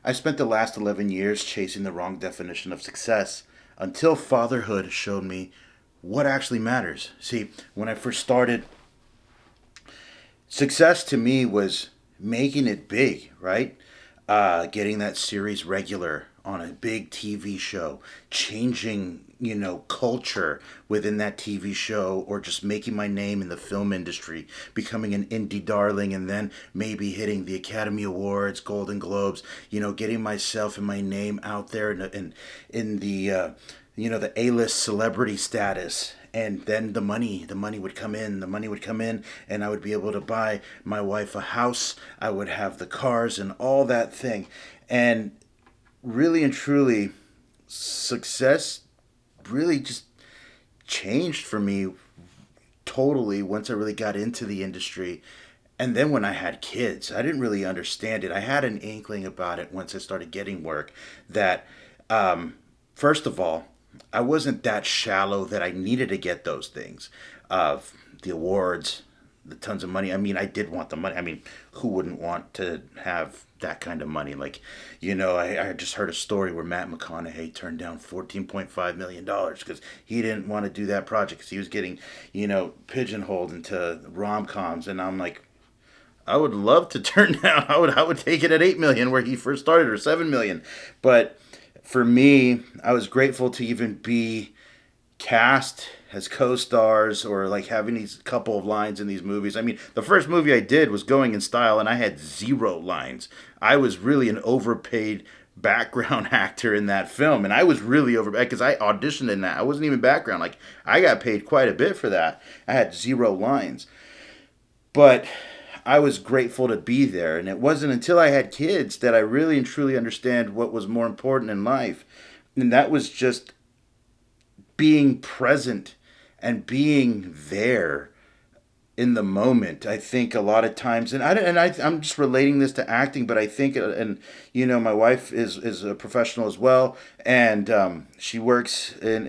I spent the last 11 years chasing the wrong definition of success until fatherhood showed me what actually matters. See, when I first started, success to me was making it big, right? Getting that series regular on a big TV show, changing, culture within that TV show, or just making my name in the film industry, becoming an indie darling, and then maybe hitting the Academy Awards, Golden Globes, getting myself and my name out there in the A-list celebrity status. And then the money would come in, and I would be able to buy my wife a house. I would have the cars and all that thing. And really and truly, success really just changed for me totally once I really got into the industry. And then when I had kids, I didn't really understand it. I had an inkling about it once I started getting work that, first of all, I wasn't that shallow that I needed to get those things, the awards, the tons of money. I mean, I did want the money. I mean, who wouldn't want to have that kind of money? Like, I just heard a story where Matt McConaughey turned down $14.5 million because he didn't want to do that project because he was getting, pigeonholed into rom coms. And I'm like, I would love to turn down. I would take it at 8 million where he first started, or 7 million. But for me, I was grateful to even be cast as co-stars, or like having these couple of lines in these movies. I mean, the first movie I did was Going in Style, and I had zero lines. I was really an overpaid background actor in that film, and I was really overpaid because I auditioned in that. I wasn't even background. Like, I got paid quite a bit for that. I had zero lines. But I was grateful to be there, and it wasn't until I had kids that I really and truly understand what was more important in life. And that was just being present and being there in the moment. I think a lot of times, I'm just relating this to acting, but I think, and my wife is a professional as well, and she works in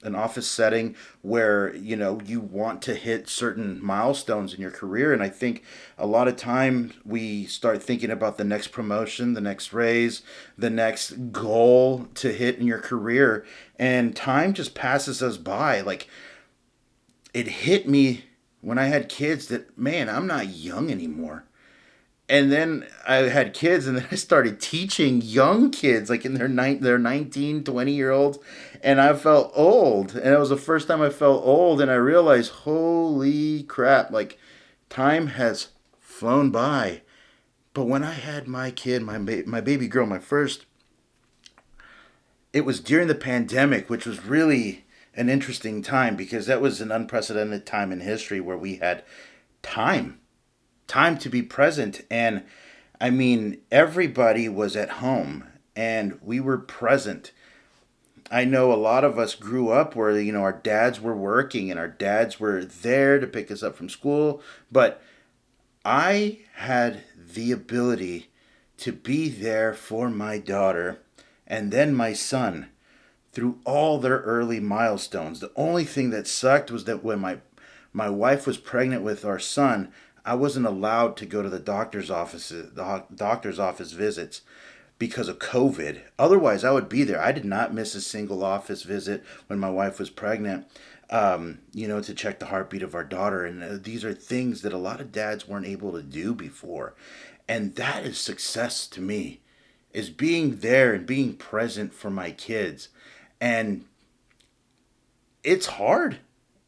an office setting where you want to hit certain milestones in your career. And I think a lot of time we start thinking about the next promotion, the next raise, the next goal to hit in your career, and time just passes us by. Like, it hit me when I had kids that, man, I'm not young anymore. And then I had kids, and then I started teaching young kids, like in their 19, 20-year olds, and I felt old. And it was the first time I felt old, and I realized, holy crap, like, time has flown by. But when I had my kid, my baby girl, my first, it was during the pandemic, which was really an interesting time because that was an unprecedented time in history where we had time time to be present. And I mean, everybody was at home and we were present. I know a lot of us grew up where, our dads were working and our dads were there to pick us up from school. But I had the ability to be there for my daughter and then my son through all their early milestones. The only thing that sucked was that when my wife was pregnant with our son, I wasn't allowed to go to the doctor's office visits because of COVID. Otherwise, I would be there. I did not miss a single office visit when my wife was pregnant. To check the heartbeat of our daughter. And these are things that a lot of dads weren't able to do before. And that is success to me, is being there and being present for my kids. And it's hard.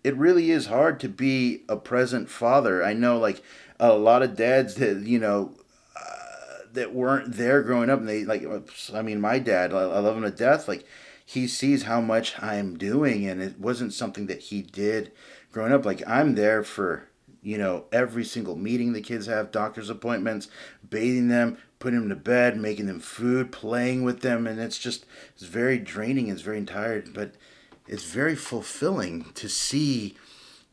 It really is hard to be a present father. I know, like, a lot of dads that, that weren't there growing up, and they, like, I mean, my dad, I love him to death. Like, he sees how much I'm doing, and it wasn't something that he did growing up. Like, I'm there for, every single meeting the kids have, doctor's appointments, bathing them, putting them to bed, making them food, playing with them. And it's very draining, it's very tired, but it's very fulfilling to see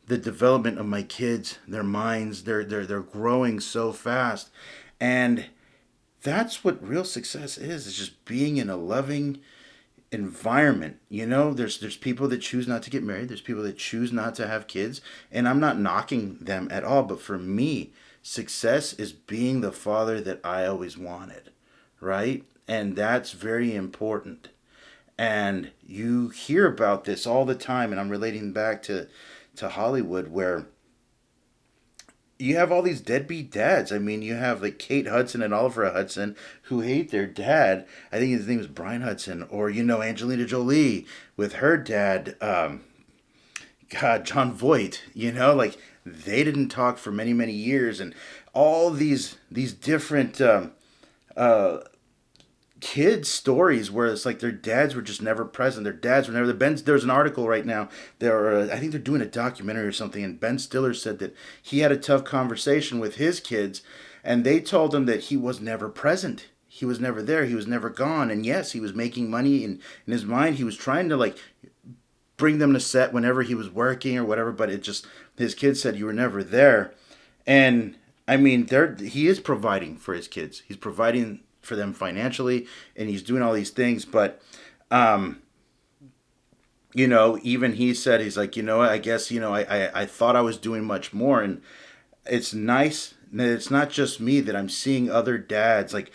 the development of my kids, their minds, they're growing so fast. And that's what real success is just being in a loving environment. There's people that choose not to get married, there's people that choose not to have kids, and I'm not knocking them at all. But for me, success is being the father that I always wanted. right? And that's very important. And you hear about this all the time, and I'm relating back to Hollywood, where you have all these deadbeat dads. I mean, you have like Kate Hudson and Oliver Hudson who hate their dad. I think his name is Brian Hudson, or Angelina Jolie with her dad, God, John Voight. Like they didn't talk for many many years, and all these different uh, kids stories where it's like their dads were just never present. Their dads were never the Ben. There's an article right now. I think they're doing a documentary or something, and Ben Stiller said that he had a tough conversation with his kids, and they told him that he was never present. He was never there. He was never gone. And yes, he was making money in his mind. He was trying to like bring them to set whenever he was working or whatever. But it just his kids said you were never there, and I mean, he is providing for his kids. He's providing for them financially, and he's doing all these things. But um, even he said he's like, I guess I thought I was doing much more, and it's nice that it's not just me that I'm seeing other dads like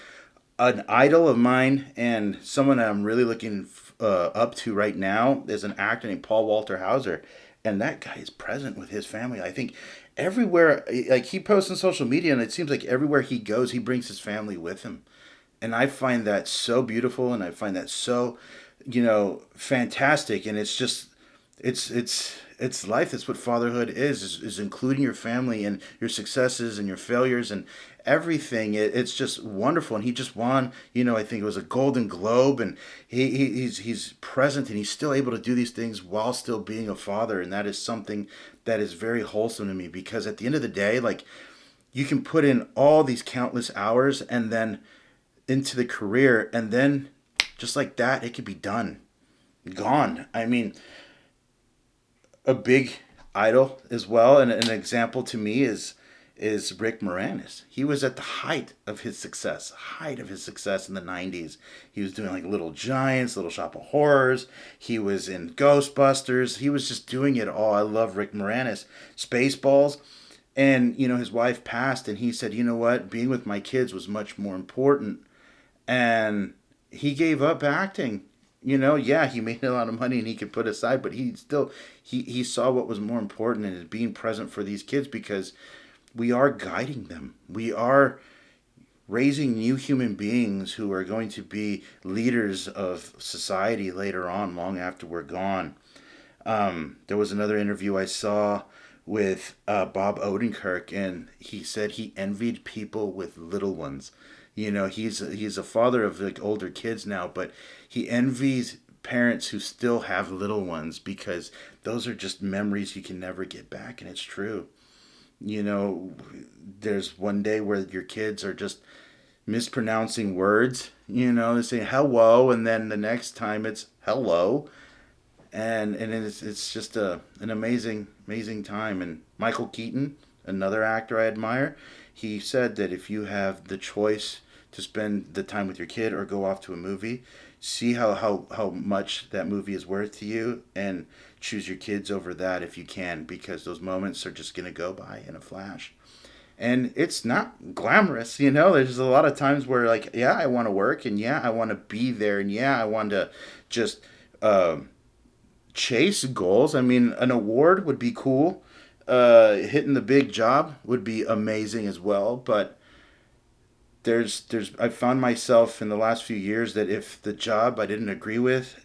an idol of mine and someone that I'm really looking up to right now is an actor named Paul Walter Hauser, and that guy is present with his family. I think everywhere, like he posts on social media, and it seems like everywhere he goes, he brings his family with him, and I find that so beautiful, and I find that so, fantastic, and it's just, it's life. That's what fatherhood is including your family and your successes and your failures and everything. It's just wonderful, and he just won. I think it was a Golden Globe, and he's present, and he's still able to do these things while still being a father, and that is something that is very wholesome to me because at the end of the day, like you can put in all these countless hours and then into the career, and then just like that, it could be done, gone. I mean, a big idol as well, and an example to me is Rick Moranis. He was at the height of his success in the '90s. He was doing like Little Giants, Little Shop of Horrors. He was in Ghostbusters. He was just doing it all. I love Rick Moranis. Spaceballs. And his wife passed, and he said, "You know what? Being with my kids was much more important." And he gave up acting. Yeah, he made a lot of money and he could put aside, but he saw what was more important and is being present for these kids because we are guiding them. We are raising new human beings who are going to be leaders of society later on, long after we're gone. There was another interview I saw with Bob Odenkirk, and he said he envied people with little ones. He's a father of like older kids now, but he envies parents who still have little ones because those are just memories you can never get back, and it's true. You know, there's one day where your kids are just mispronouncing words. They say hello, and then the next time it's hello, and it's just an amazing time. And Michael Keaton, another actor I admire, he said that if you have the choice to spend the time with your kid or go off to a movie, see how much that movie is worth to you, and choose your kids over that if you can, because those moments are just going to go by in a flash. And it's not glamorous. There's a lot of times where like, yeah, I want to work, and yeah, I want to be there, and yeah, I want to just chase goals. I mean, an award would be cool. Hitting the big job would be amazing as well. But there's I found myself in the last few years that if the job I didn't agree with,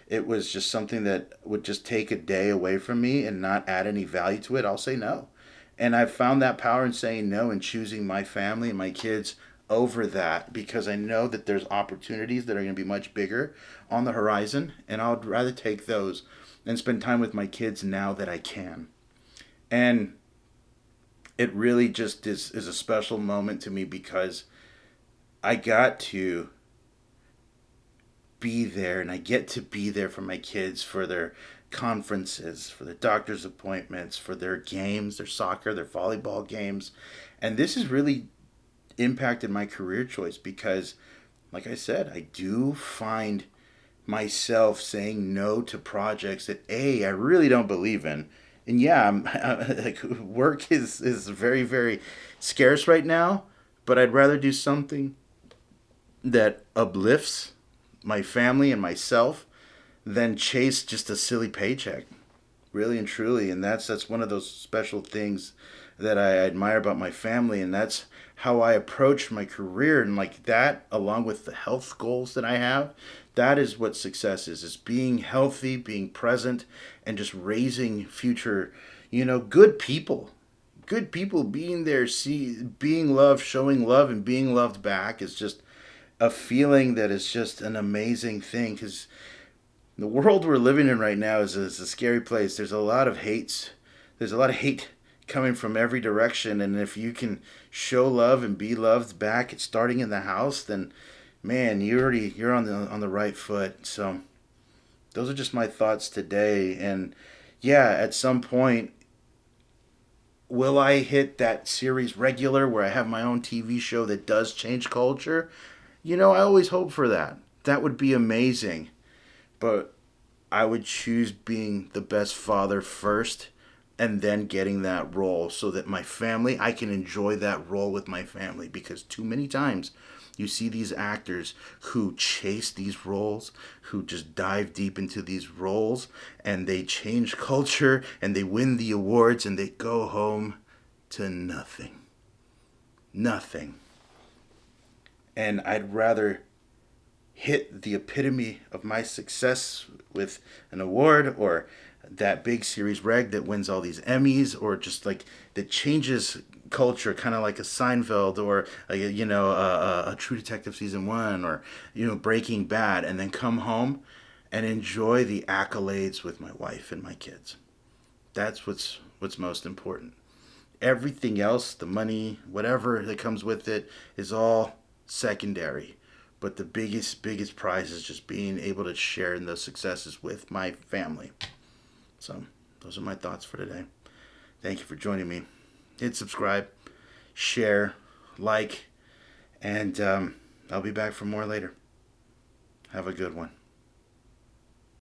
it was just something that would just take a day away from me and not add any value to it, I'll say no. And I've found that power in saying no and choosing my family and my kids over that, because I know that there's opportunities that are going to be much bigger on the horizon, and I'd rather take those and spend time with my kids now that I can. And it really just is a special moment to me because I got to be there, and I get to be there for my kids for their conferences, for their doctor's appointments, for their games, their soccer, their volleyball games. And this has really impacted my career choice because, like I said, I do find myself saying no to projects that I really don't believe in. And yeah, like work is very very scarce right now, but I'd rather do something that uplifts my family and myself than chase just a silly paycheck. Really and truly, and that's one of those special things that I admire about my family, and that's how I approach my career, and like that along with the health goals that I have, that is what success is being healthy, being present, and just raising future, good people. Good people being there, being loved, showing love, and being loved back is just a feeling that is just an amazing thing. Because the world we're living in right now is a scary place. There's a lot of hates. There's a lot of hate coming from every direction, and if you can show love and be loved back, it's starting in the house. Then, man, you're on the right foot. So those are just my thoughts today. And yeah, at some point, will I hit that series regular where I have my own TV show that does change culture? I always hope for that. That would be amazing. But I would choose being the best father first and then getting that role so that I can enjoy that role with my family, because too many times you see these actors who chase these roles, who just dive deep into these roles, and they change culture and they win the awards and they go home to nothing. Nothing. And I'd rather hit the epitome of my success with an award, or that big series reg that wins all these Emmys, or just like that changes culture, kind of like a Seinfeld, or a True Detective season 1, or Breaking Bad, and then come home and enjoy the accolades with my wife and my kids. That's what's most important. Everything else, the money, whatever that comes with it, is all secondary. But the biggest prize is just being able to share in those successes with my family. So those are my thoughts for today. Thank you for joining me. Hit subscribe, share, like, and I'll be back for more later. Have a good one.